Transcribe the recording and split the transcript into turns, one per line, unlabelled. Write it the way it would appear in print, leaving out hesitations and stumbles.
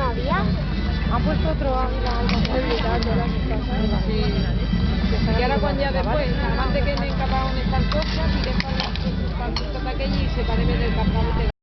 había.
Han puesto otro águila,
Sí. Y ahora cuando ya después, además de que en el capaón está el coche, tiren para el aquello y se parece del capaón.